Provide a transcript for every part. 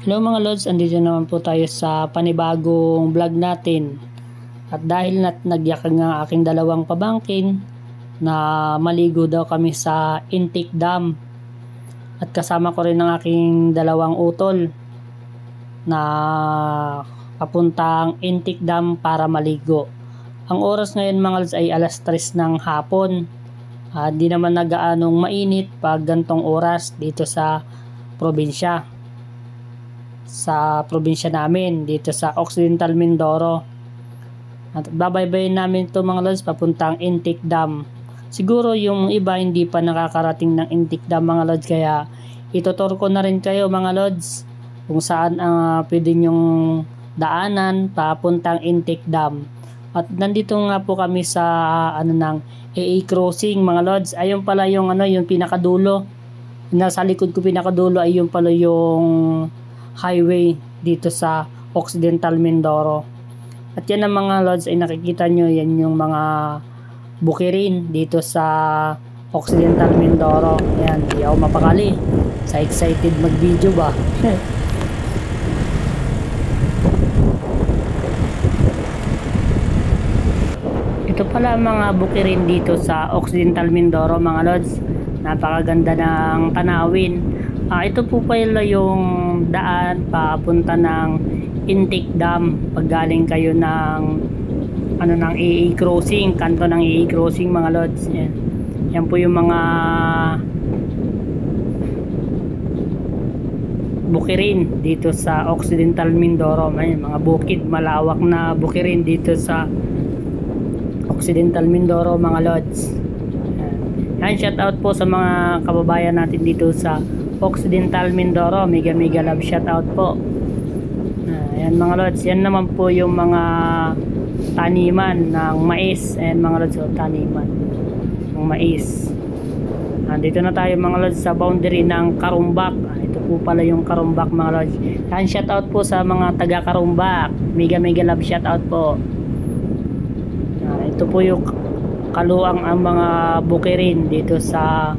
Hello mga Lods, andito naman po tayo sa panibagong vlog natin. At dahil nagyakag nga aking dalawang pamangkin na maligo daw kami sa Intik Dam. At kasama ko rin ang aking dalawang utol na papuntang Intik Dam para maligo. Ang oras ngayon mga Lods ay alas 3 ng hapon. Di naman nagaanong mainit pag gantong oras dito sa probinsya. Sa probinsya namin dito sa Occidental Mindoro. At babaybayin namin ito mga Lods papuntang Intik Dam. Siguro yung iba hindi pa nakakarating ng Intik Dam mga Lods, kaya itutur ko na rin kayo mga Lods kung saan pwede nyong daanan papuntang Intik Dam. At nandito nga po kami sa ng AA Crossing mga Lods. Ayun pala yung yung pinakadulo. Nasa likod ko pinakadulo ay yung pala yung highway dito sa Occidental Mindoro. At yan ang mga Lods ay nakikita nyo, yan yung mga bukirin dito sa Occidental Mindoro. Yan, di ako mapakali sa excited mag video ba. Ito pala mga bukirin dito sa Occidental Mindoro mga Lods. Napakaganda ng tanawin. Ito po pala yung daan papunta ng Intik Dam pag galing kayo ng ng AA Crossing, kanto ng AA Crossing mga Lods. Yan po yung mga bukirin dito sa Occidental Mindoro. May mga bukid, malawak na bukirin dito sa Occidental Mindoro mga Lods. Yan, shout out po sa mga kababayan natin dito sa Occidental Mindoro. Mega love shout out po. Ayan mga Lods, yan naman po yung mga taniman ng mais. Ayan mga Lods, taniman ng mais. Dito na tayo mga Lods sa boundary ng Karumbak. Ito po pala yung Karumbak mga Lods. Yan, shout out po sa mga taga Karumbak. Mega love shout out po. Ito po yung kaluang ang mga bukirin dito sa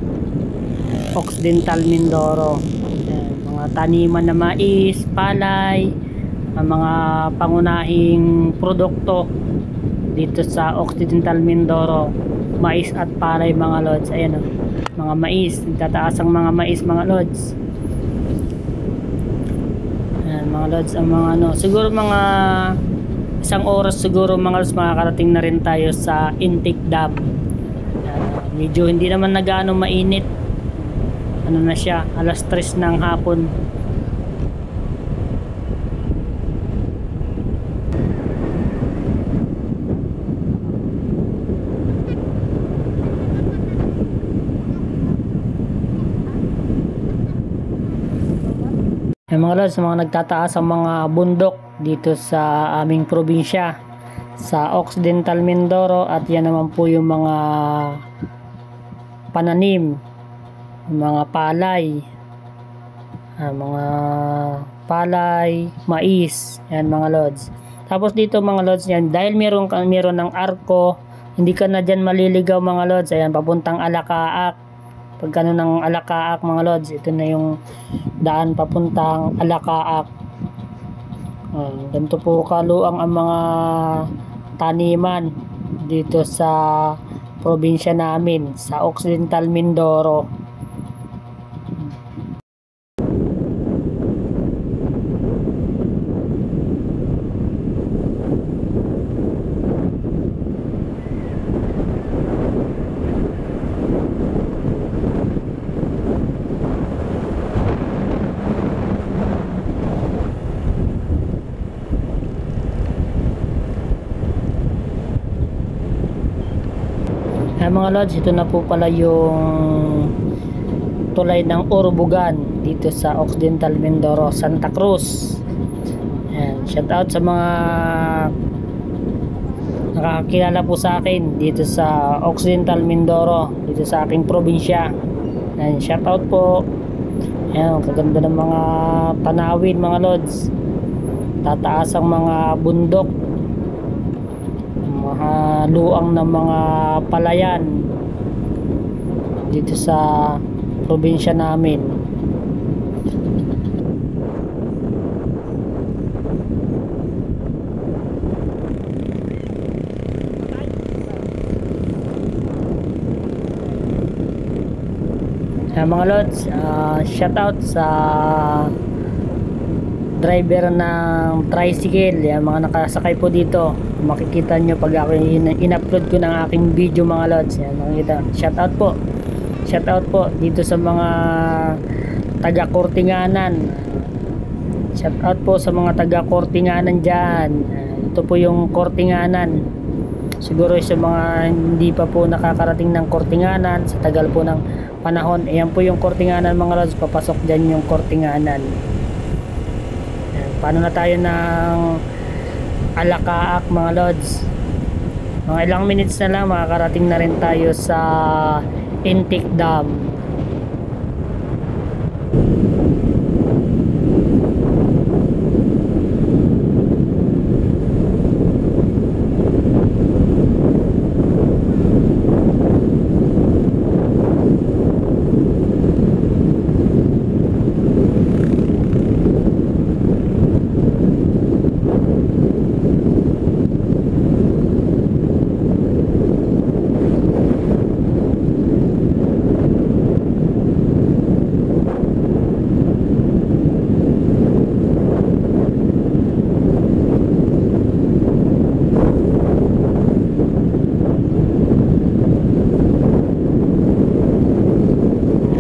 Occidental Mindoro. Mga taniman na mais, palay, ang mga pangunahing produkto dito sa Occidental Mindoro. Mais at palay mga Lods. Ayan mga mais, tataas ang mga mais mga Lods. Ayan mga Lods, ang mga siguro mga isang oras siguro mga Lods makakarating na rin tayo sa Intik Dam. Medyo hindi naman nagaano mainit. Na siya, alas 3 ng hapon. Mga Lods, mga nagtataas ang mga bundok dito sa aming probinsya sa Occidental Mindoro. At yan naman po yung mga pananim, mga palay, mais, yan mga Lods. Tapos dito mga Lods, yan dahil meron ng arko, hindi ka na dyan maliligaw mga Lods. Ayan, papuntang Alakaak. Pagka ng Alakaak mga Lods, ito na yung daan papuntang Alakaak. Ganito po kaluang ang mga taniman dito sa probinsya namin sa Occidental Mindoro. Mga Lods, ito na po pala yung tulay ng Orbugan dito sa Occidental Mindoro, Santa Cruz. Ayan, shout out sa mga nakakilala po sa akin dito sa Occidental Mindoro, dito sa aking probinsya. Ayan, shout out po. Ayan, kaganda ng mga tanawin mga Lods. Tataas ang mga bundok, mga luang ng mga palayan dito sa probinsya namin. Mga lods, shout out sa driver ng tricycle, yan, mga nakasakay po dito. Makikita nyo pag ako in-upload ko ng aking video mga lods, yan, makikita. Shout out po dito sa mga taga Kortinganan. Shout out po sa mga taga Kortinganan dyan. Ito po yung Kortinganan. Siguro sa mga hindi pa po nakakarating ng Kortinganan, sa tagal po ng panahon, ayan po yung Kortinganan mga lods, papasok dyan yung Kortinganan. Paano na tayo ng Alakaak mga lods, mga ilang minutes na lang makakarating na rin tayo sa Intik Dam.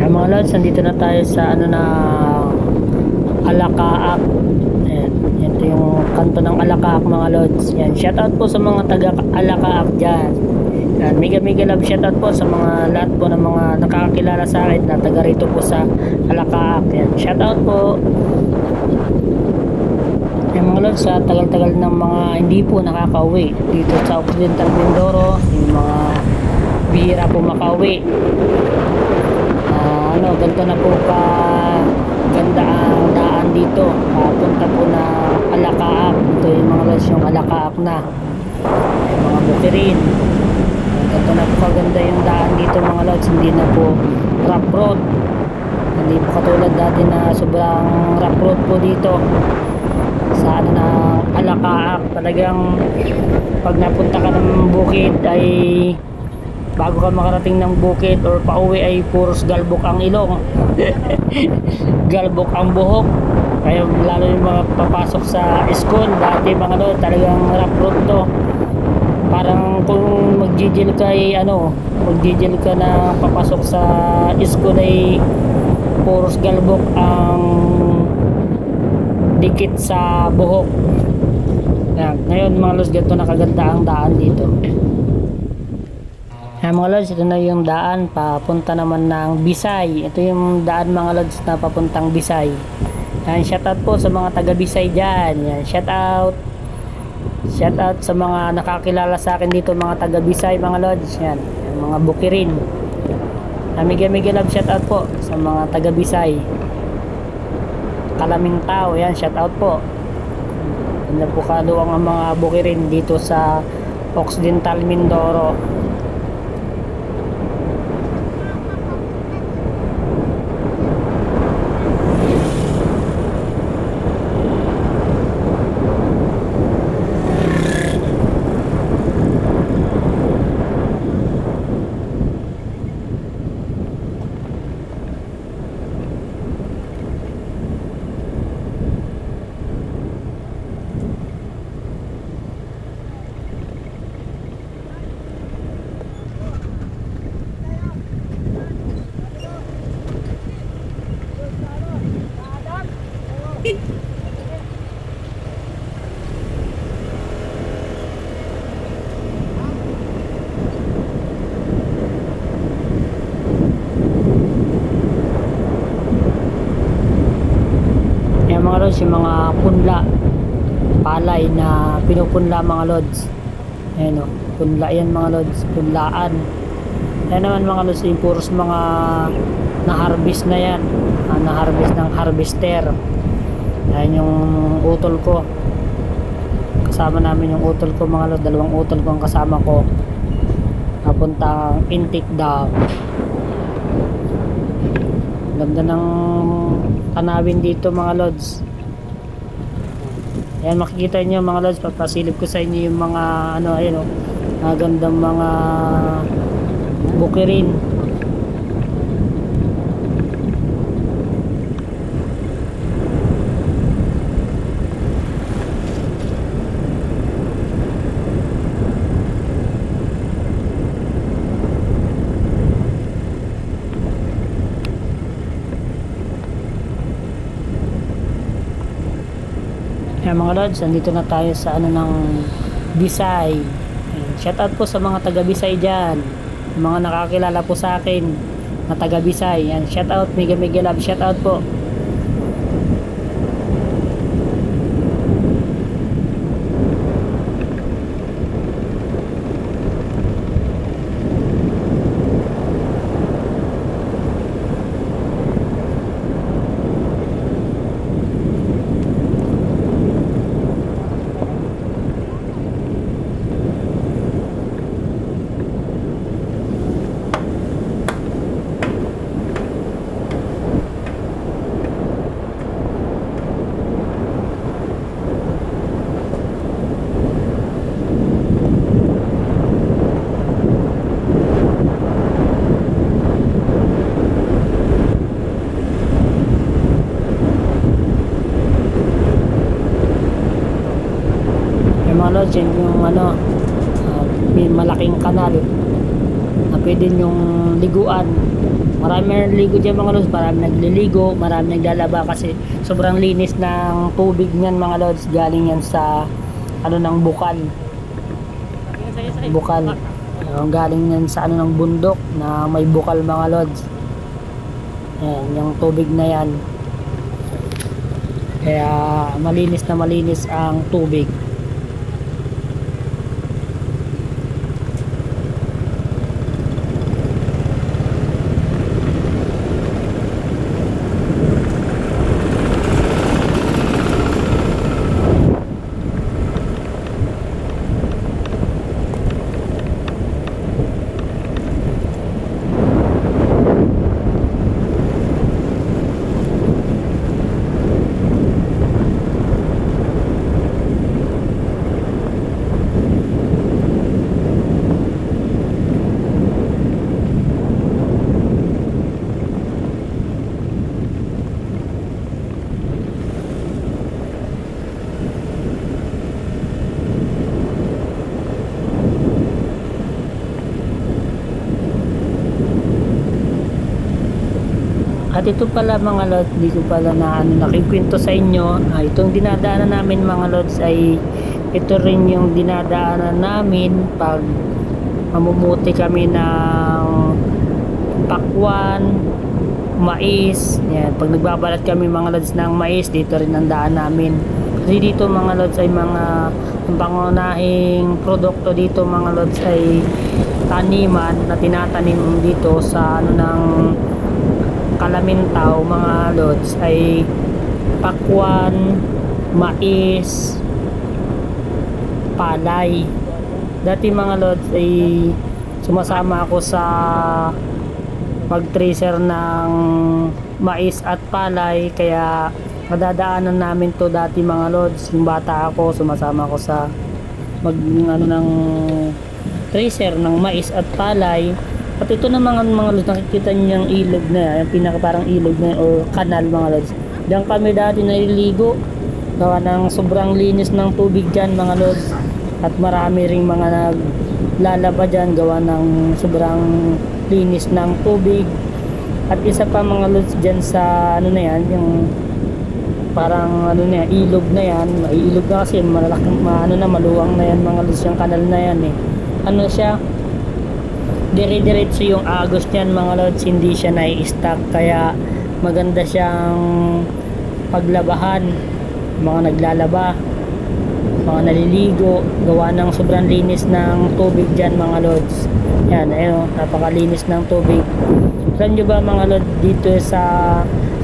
Mga lods, nandito na tayo sa Alakaak. Ayan, ito yung kanto ng Alakaak mga lods. Yan, shout out po sa mga taga Alakaak dyan. Yan, mega love shout out po sa mga lahat po ng mga nakakakilala sa akin na taga rito po sa Alakaak. Yan, shout out po. Yan mga lods, sa tagal-tagal ng mga hindi po nakakauwi dito sa Occidental Mindoro, yung mga bihira po makauwi. Ganito na po ka ganda ang daan dito, punta po na Alakaak. Ito yung mga lods, yung Alakaak na yung mga bukirin. Ganito na po kaganda yung daan dito mga lods, hindi na po rough road, hindi po katulad dati na sobrang rough road po dito sa na Alakaak. Talagang pag napunta ka ng bukid ay bago ka makarating ng bukid or pauwi ay puros galbok ang ilong. Galbok ang buhok. Kaya lalo yung mga papasok sa school dati mga lods, talagang rough road to. Parang kung magjijil ka ay magjijil ka na papasok sa school ay puros galbok ang dikit sa buhok. Ngayon mga lods, ganito nakaganda ang daan dito. Mga lods, ito na yung daan papunta naman ng Bisay. Ito yung daan mga lods na papuntang Bisay. Yan, shout out po sa mga taga Bisay dyan. Yan, shout out sa mga nakakilala sa akin dito, mga taga Bisay mga lods. Yan, mga bukirin. Mega love shout out po sa mga taga Bisay. Kalaming tao, yan, shout out po. Yan po kaluwang ang mga bukirin dito sa Occidental Mindoro. Mga lods, yung mga punla palay na pinupunla mga lods. Ayan punla yan mga lods, punlaan. Yan naman mga lods, yung puros mga na-harvest na yan, na-harvest ng harvester. Ayan yung utol ko, kasama namin yung utol ko mga lods, dalawang utol ko ang kasama ko napuntang Intik Dam. Ganda ng tanawin dito mga lods. Ayan, makikita nyo mga lods, papasilip ko sa inyo yung mga magandang mga bukirin. Ayan mga lods, nandito na tayo sa ano ng Bisay. Ayan, shout out po sa mga taga Bisay dyan, mga nakakilala po sa akin na taga Bisay. Ayan, shout out, mega mega love, shout out po. Mga lods, yan yung ano, may malaking kanal na pwede nyong liguan. Marami naliligo dyan mga lods, marami nagliligo, marami naglalaba kasi sobrang linis ng tubig niyan mga lods. Galing yan sa ano ng bukal, galing yan sa ano ng bundok na may bukal mga lods. Yan, yung tubig na yan, kaya malinis na malinis ang tubig. At ito pala mga lods, di ko pala na nakikwento sa inyo. Itong dinadaanan namin mga lods ay ito rin yung dinadaanan namin pag mamumuti kami ng pakwan, mais. Yan, pag nagbabalat kami mga lods ng mais, dito rin ang daan namin. Kasi dito mga lods ay mga pangunahing produkto dito mga lods ay taniman na tinatanim dito sa ano ng Kalamintaw mga lods ay pakwan, mais, palay. Dati mga lods ay sumasama ako sa pag-tracer ng mais at palay, kaya nadadaanan namin to dati mga lods. Yung bata ako, sumasama ako sa mag ano ng tracer ng mais at palay. At ito na mga lods, nakikita niyo yung ilog na yan, yung pinaka parang ilog na yan, o kanal mga lods. Diyan kami dati naliligo, gawa ng sobrang linis ng tubig dyan mga lods. At marami ring mga naglalaba dyan, gawa ng sobrang linis ng tubig. At isa pa mga lods dyan sa ano na yan, yung parang ano na yan, ilog na yan, ilog na kasi malalaking ano na, maluwang na yan mga lods, yung kanal na yan eh. Ano siya, dire-diretso yung agos niyan mga lods, hindi siya nai-stack, kaya maganda siyang paglabahan. Mga naglalaba, mga naliligo, gawa ng sobrang linis ng tubig dyan mga lods. Yan, ayun, napakalinis ng tubig. Alam nyo ba mga lods, dito sa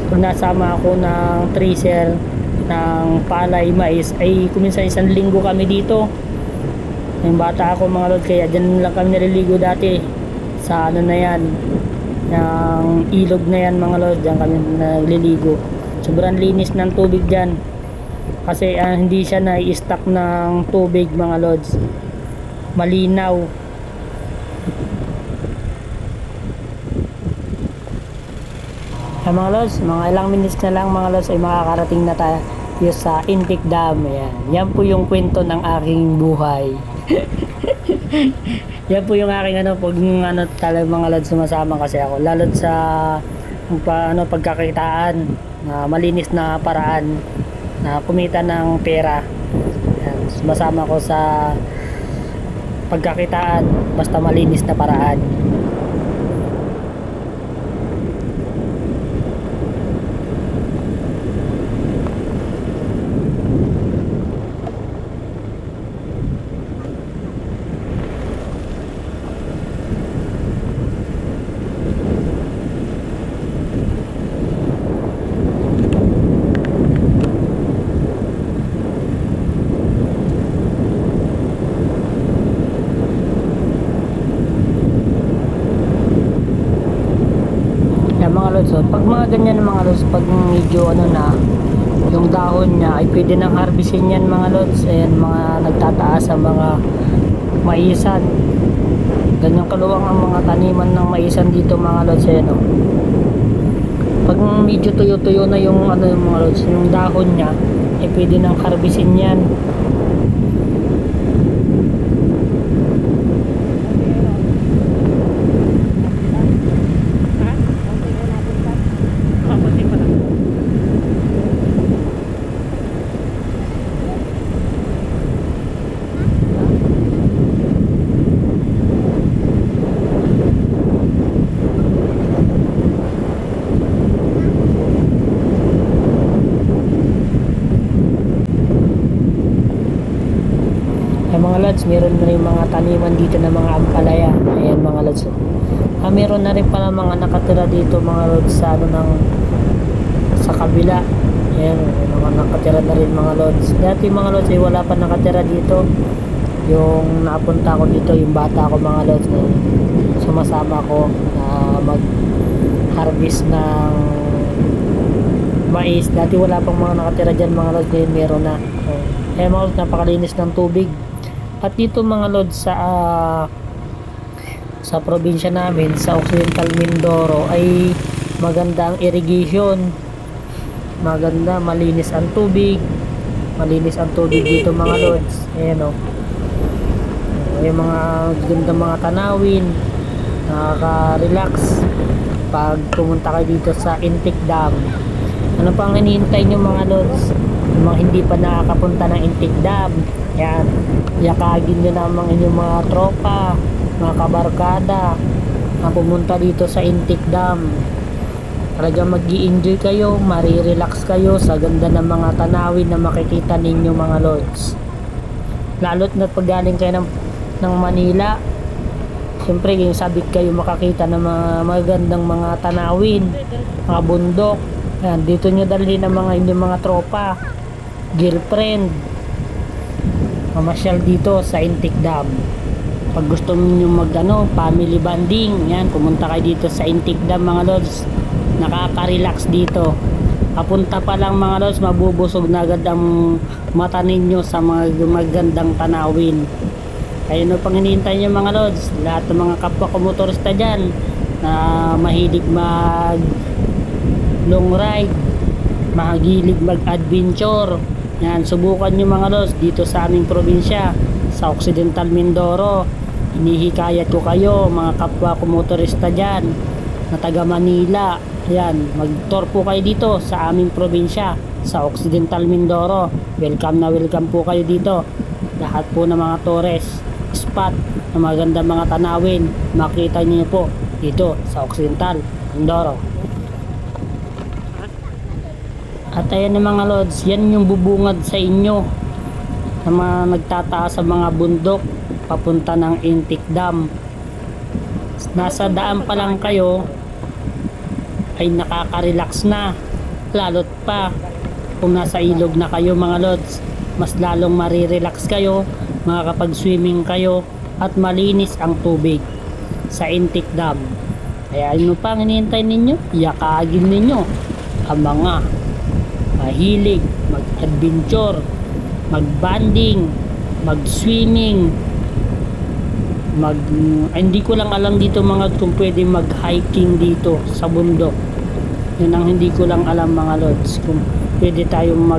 pag nasama ako ng tracer ng palay, mais, ay kuminsan isang linggo kami dito. Yung bata ako mga lods, kaya dyan lang kami naliligo dati sa ano na yan, yung ilog na yan mga lods. Dyan kami nagliligo, sobrang linis ng tubig dyan kasi hindi siya nai-stack ng tubig mga lods, malinaw. Mga lods, mga ilang minutes na lang mga lods ay makakarating na tayo sa Intik Dam. Yan po yung kwento ng aking buhay. Yan po yung aking ano, pag ano talaga mga lods, sumasama kasi ako lalo sa pagkakitaan na malinis na paraan. na kumita ng pera. Yan, sumasama ko sa pagkakitaan basta malinis na paraan. Yan mga lods, oh. Pag mga ganyan mga lods, pag medyo ano na yung dahon niya ay pwede nang harvestin yan mga lods. Ayan, mga nagtataas sa mga maisan. Ganyan kaluwang ang mga taniman ng maisan dito mga lods. Ayan, oh. Pag medyo tuyo-tuyo na yung ano yung mga lods, yung dahon niya ay pwede nang harvestin yan. Mga lods, meron na rin mga taniman dito na mga ampalaya. Ayan mga lods. Meron na rin pala mga nakatira dito mga lods sa ano ng sa kabila. Ayan, mga nakatira na rin mga lods. Dati mga lods ay wala pa nakatira dito. Yung napunta ko dito, yung bata ko mga lods, sumasama ko na mag harvest ng mais. Dati wala pang mga nakatira dyan mga lods, ngayon meron na. Ayan mga lods, napakalinis ng tubig. At dito mga lods sa probinsya namin sa Occidental Mindoro ay maganda ang irrigation, maganda, malinis ang tubig dito mga lods. Ayan o, yung mga ganda mga tanawin, nakaka-relax pag pumunta kayo dito sa Intik Dam. Ano pang hinihintay nyo mga lods? Yung mga hindi pa nakakapunta ng Intik Dam, yan, yakagin nyo namang inyong mga tropa, mga kabarkada na pumunta dito sa Intik Dam. Talaga mag-i-enjoy kayo, marirelax kayo sa ganda ng mga tanawin na makikita ninyo mga lods. Lalo't na pag galing kayo ng Manila, siyempre yung sabik kayo makakita ng mga magandang mga tanawin, mga bundok. Yan, dito nyo dalhin ng mga inyong mga tropa, girlfriend, mamasyal dito sa Intik Dam. Pag gusto niyo family bonding, yan, pumunta kayo dito sa Intik Dam mga lods. Nakaka-relax dito. Papunta pa lang mga lods, mabubusog na agad ang mata ninyo sa mga magandang tanawin. Kaya no pang hinihintay nyo mga lods, lahat ng mga kapwa kumotorista dyan na mahilig mag long ride, mahilig mag adventure, yan, subukan nyo mga lods dito sa aming probinsya sa Occidental Mindoro. Inihikayat ko kayo mga kapwa kumotorista dyan na taga Manila, yan, mag-tour po kayo dito sa aming probinsya sa Occidental Mindoro. Welcome na welcome po kayo dito. Lahat po ng mga tourist spot na maganda mga tanawin makita niyo po dito sa Occidental Mindoro. At ayan na mga lods, yan yung bubungad sa inyo na mga nagtataas sa mga bundok papunta ng Intik Dam. Nasa daan pa lang kayo ay nakaka-relax na, lalot pa kung nasa ilog na kayo mga lods, mas lalong marirelax kayo, makakapag-swimming kayo at malinis ang tubig sa Intik Dam. Kaya ano pang hinihintay ninyo? Yakagin ninyo ang mga mahilig mag-adventure, mag-banding, mag-swimming, hindi ko lang alam dito mga kung pwede mag-hiking dito sa bundok. Yun ang hindi ko lang alam mga lods, kung pwede tayong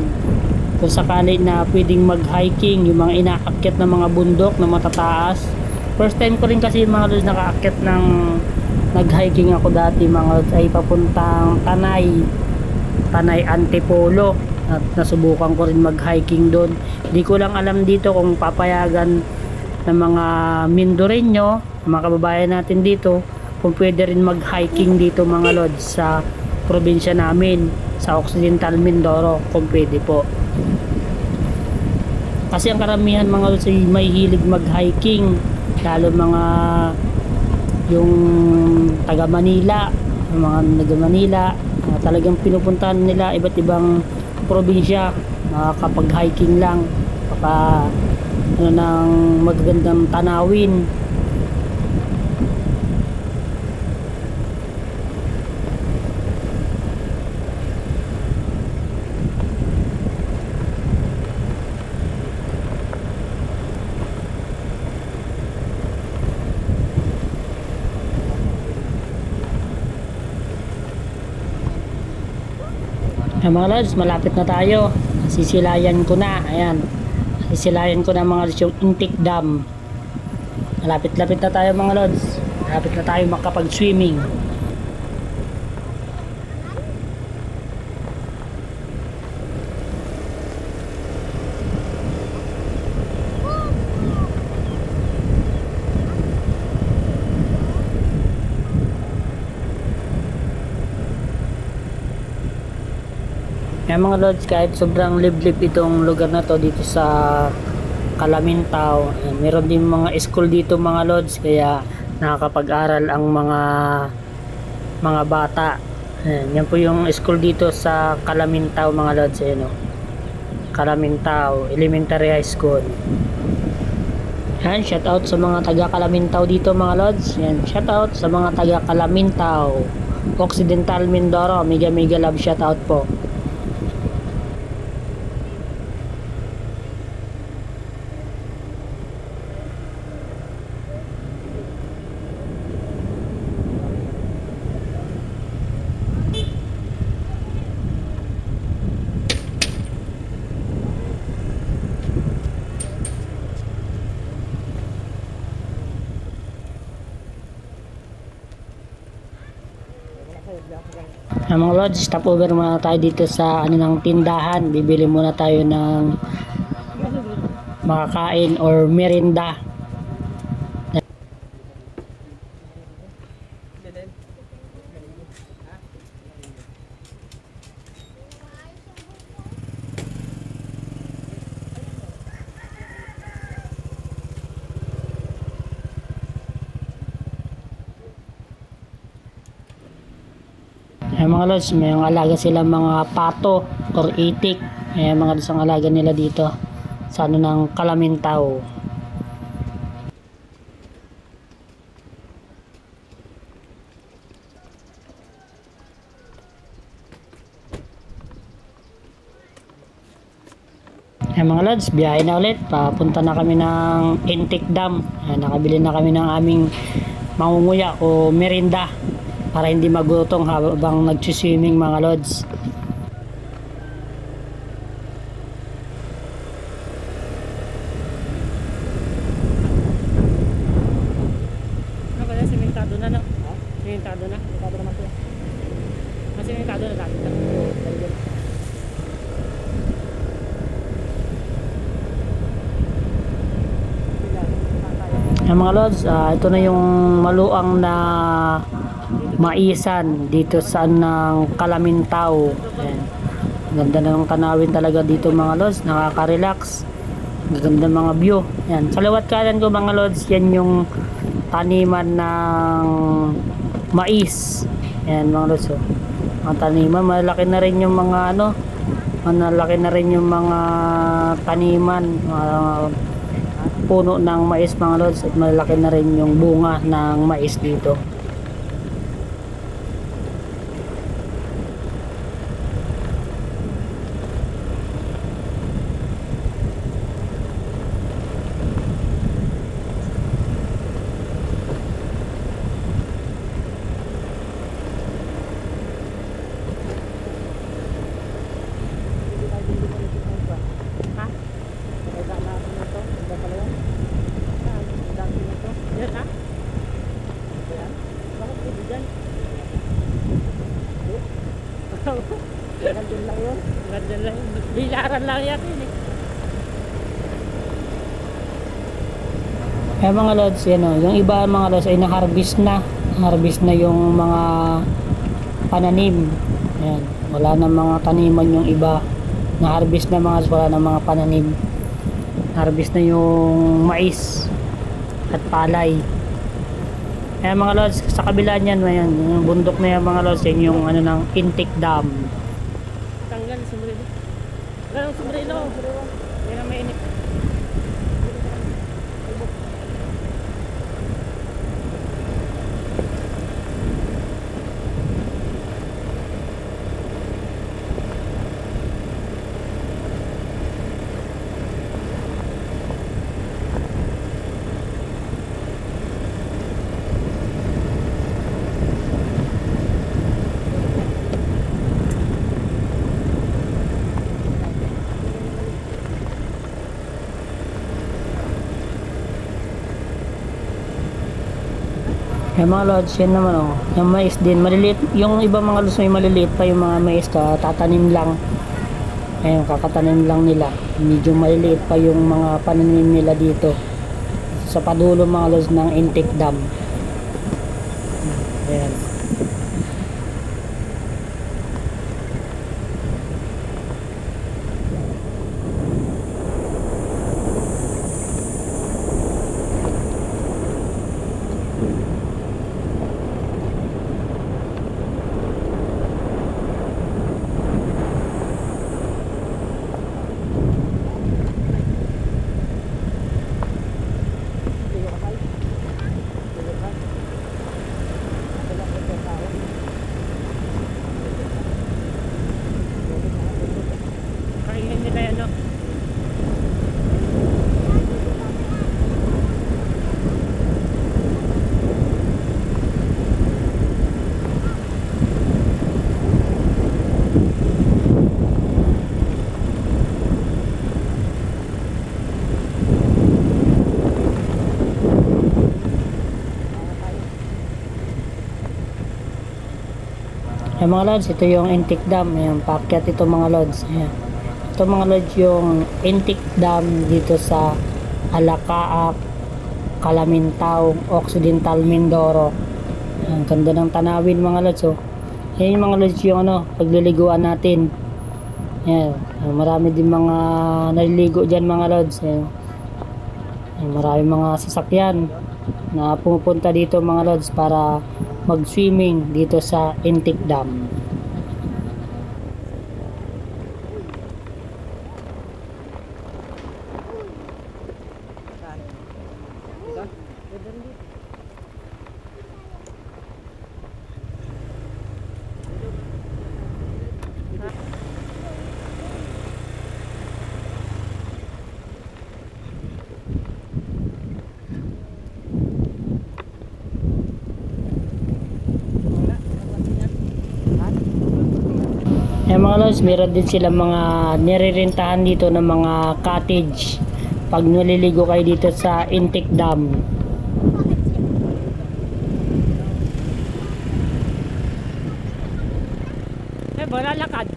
kung sakali na pwedeng mag-hiking, yung mga inaakyat na mga bundok na matataas. First time ko rin kasi mga lods nakaakyat ng nag-hiking ako dati mga lods, ay papuntang Tanay Antipolo. at nasubukan ko rin mag-hiking doon. Hindi ko lang alam dito kung papayagan ng mga Mindoreño, mga kababayan natin dito, kung pwede rin mag-hiking dito mga lods sa probinsya namin sa Occidental Mindoro, kung pwede po. Kasi ang karamihan mga lods ay may hilig mag-hiking, lalo mga yung taga Manila, mga taga Manila, talagang pinupuntahan nila iba't ibang probinsya, makakapag-hiking lang, baka ano ng magagandang tanawin. Mga lods, malapit na tayo. Sisilayan ko na. Ayan. Sisilayan ko na mga lods yung Intik Dam. Malapit-lapit na tayo mga lods. Malapit na tayo makapag-swimming. Kaya mga lods, kahit sobrang liblib itong lugar na to dito sa Calamintao, meron din mga school dito mga lods, kaya nakakapag-aral ang mga bata. Yan po yung school dito sa Calamintao mga lods. Ayan, Calamintao Elementary High School. Yan, shout out sa mga taga Calamintao dito mga lods. Yan, shout out sa mga taga Calamintao, Occidental Mindoro. Mega love shout out po. Mga lods, stop over muna tayo dito sa ng tindahan. Bibili muna tayo ng makakain or merienda. Mga lods, may mga alaga sila mga pato or itik. Mga lods ang alaga nila dito sa ng Calamintao. Mga lods, biyahe na ulit. Papunta na kami ng Intik Dam. Nakabili na kami ng aming mangunguya o merinda para hindi magutong habang nag-swimming mga lods. Ano kaya simentado na, no? Simentado na? Simentado naman ito. Simentado na dati. Mga lods, ito na yung maluang na maisan dito sa ng Calamintao. Ganda na ng tanawin talaga dito mga lods, nakaka-relax, ganda mga view. Yan, sa liwat kanan ko mga lods, yan yung taniman ng mais. Yan mga lods, mga taniman, malaki na rin yung mga malaki na rin yung mga taniman, puno ng mais mga lods, at malaki na rin yung bunga ng mais dito. Yan ha? Yan. lang yata yun eh. Kaya mga lods, yan o, yung iba mga lods ay na-harvest na. Harvest na yung mga pananim. Ayan, wala na mga taniman yung iba. Na-harvest na mga lods, wala na mga pananim. Harvest na yung mais at palay. Kaya mga lods, sa kabila niyan, ayan, yung bundok na yan mga lods, yan yung ano ng intake dam. Tanggal yung sombrero. Wala nang sombrero. Hindi na mainit. Yung mga lods, yan naman oh. Yung mais din, maliliit. Yung iba mga lods may maliliit pa yung mga mais ka, tatanim lang. Ayun, kakatanim lang nila. Medyo maliliit pa yung mga pananim nila dito. Sa padulo mga lods ng intake dam. Ayan. Kaingin nila yan no. Ayan mga lods, ito yung intake dam. Ayan, paakyat ito mga lods. Ayan. Ito mga lods yung intake dam dito sa Alacaak, Calamintao, Occidental Mindoro. Ang ganda ng tanawin mga lods oh. Ayan yung mga lods yung ano, pagliliguan natin. Ayan, marami din mga naliligo dyan mga lods. Ayan. Ayan, marami mga sasakyan na pumupunta dito mga lods para mag-swimming dito sa intake dam. Eh mga lods, meron din sila mga nirerentahan dito ng mga cottage pag naliligo kayo dito sa intake dam. Eh, wala lakad.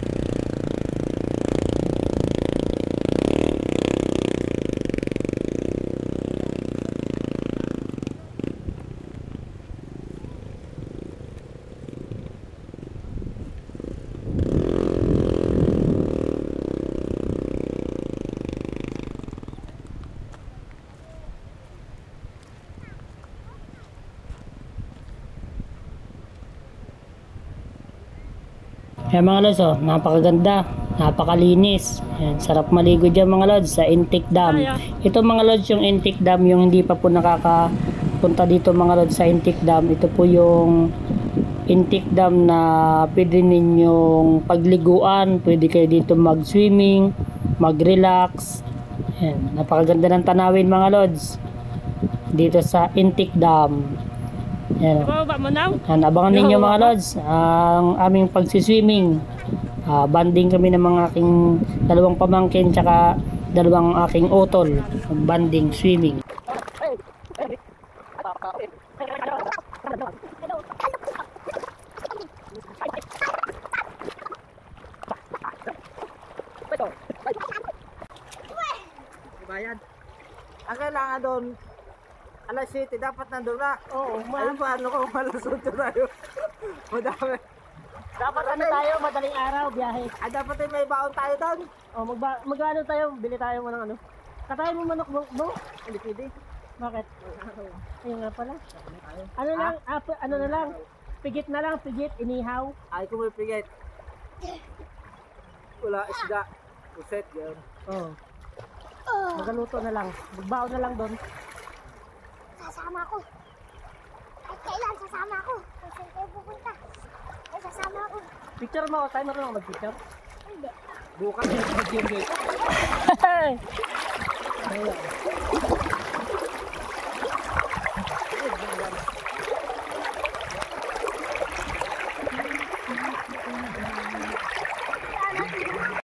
Eh mga lods, oh, napakaganda, napakalinis. Ayan, sarap maligo dyan mga lods sa intake dam. Ito mga lods yung intake dam, yung hindi pa po nakakapunta dito mga lods sa intake dam. Ito po yung intake dam na pwede ninyong pagliguan, pwede kayo dito mag-swimming, mag-relax. Ayan, napakaganda ng tanawin mga lods dito sa intake dam. Ayan, Ibaba mo now? abangan ninyo mga lods ang aming pagsiswimming. Banding kami ng mga aking dalawang pamangkin tsaka dalawang aking utol. Banding swimming. bayad. Ang kailangan doon, alas 7, dapat nandun na. Oo, Ano pa, ano kung alas 8 tayo? Madami. dapat ano tayo, madaling araw, biyahe. Ah, dapat ay may baon tayo doon. O, magano tayo, bili tayo mo ng ano. Katayin mo manok mo? Hindi pwede. Bakit? Ayun nga pala. Ano lang, ano na lang, pigit na lang, pigit, inihaw. Ay, kung may pigit. Wala isda. Uset yun. Oo. Magaluto na lang, magbaon na lang doon. Sasama ako. Ay, kailan sasama ako? Kung saan kayo pupunta? Ay, sasama ako. Picture mo, tayo marunong mag-picture. Hindi. Bukas.